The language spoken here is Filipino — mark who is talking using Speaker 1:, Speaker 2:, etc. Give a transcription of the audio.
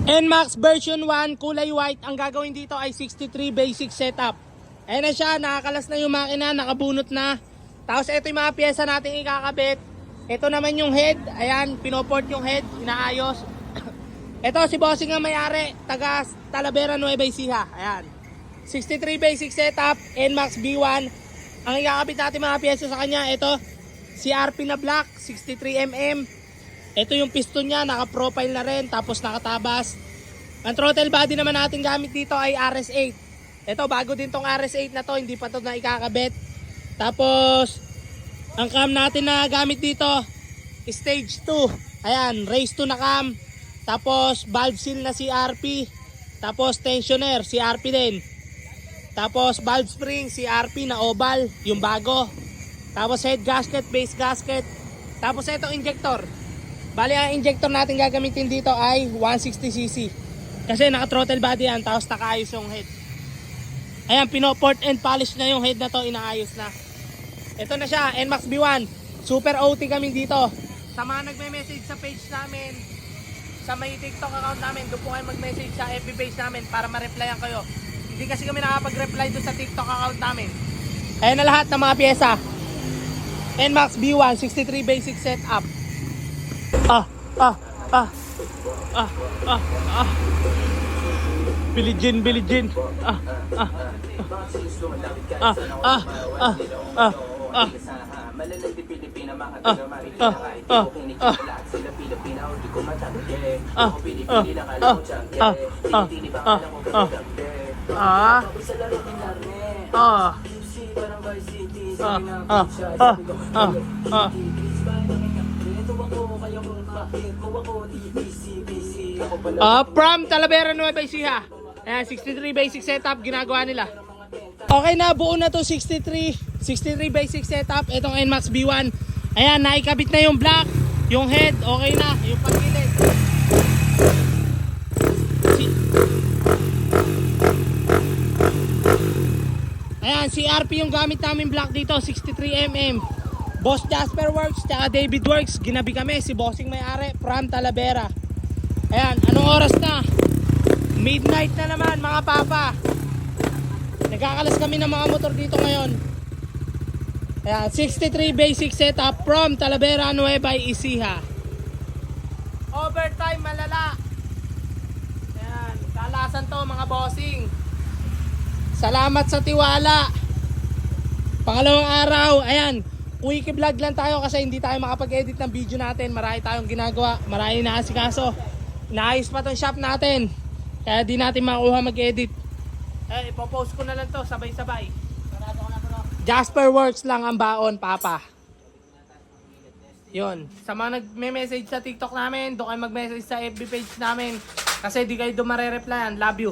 Speaker 1: NMAX version 1, kulay white. Ang gagawin dito ay 63 basic setup. Ayan na siya, nakakalas na yung makina, nakabunot na. Tapos ito yung mga pyesa natin ikakabit. Ito naman yung head, ayan, pinoport yung head, inaayos. Ito si Bossing ang may-ari, taga Talavera, Nueva Ecija. Ayan, 63 basic setup, NMAX B1. Ang ikakabit natin mga pyesa sa kanya, ito, CRP na black, 63mm. Ito yung piston niya, naka-profile na rin, tapos nakatabas. Ang throttle body naman natin gamit dito ay RS8. Ito, bago din tong RS8 na to, hindi pa to na ikakabit. Tapos, ang cam natin na gamit dito, stage 2. Ayan, race 2 na cam. Tapos, valve seal na CRP. Tapos, tensioner, CRP din. Tapos, valve spring, CRP na oval, yung bago. Tapos, head gasket, base gasket. Tapos, ito injector. Bali, ang injector natin gagamitin dito ay 160cc. Kasi naka-throttle body yan, tapos nakaayos yung head. Ayan, pinoport and polish na yung head na to, inaayos na. Ito na siya, NMAX B1. Super OT kami dito. Sa mga nagme-message sa page namin, sa may TikTok account namin, doon po kayo mag-message sa FB page namin para ma-replyan kayo. Hindi kasi kami nakapag-reply doon sa TikTok account namin. Ayan na lahat ng mga pyesa. NMAX B1, 63 basic setup. Biligin. From Talavera, Nueva Ecija. Ayan, 63 basic setup ginagawa nila. Okay na, buo na to 63 basic setup. Itong NMAX B1. Ayan, naikabit na yung black, yung head, okay na, yung pagilid. Ayan, CRP yung gamit namin black dito, 63mm. Boss Jasper Works, tsaka David Works, ginabi kami, si Bossing may-ari, from Talavera. Ayan, anong oras na? Midnight na naman mga papa. Nagkakalas kami ng mga motor dito ngayon. Ayan, 63 basic setup from Talavera, Nueva Ecija. Overtime malala. Ayan, kalasan to mga bossing. Salamat sa tiwala. Pangalawang araw, ayan, wiki vlog lang tayo kasi hindi tayo makapag-edit ng video natin. Marami tayong ginagawa, marami naasikaso. Naayos pa tong shop natin, kaya di natin makuha mag-edit. Ipopost ko na lang to sabay-sabay. Jasper Works lang ang baon, papa. Yun, sa mga nagme-message sa TikTok namin, doon kayo mag-message sa FB page namin kasi di kayo doon mare-replyan. Love you.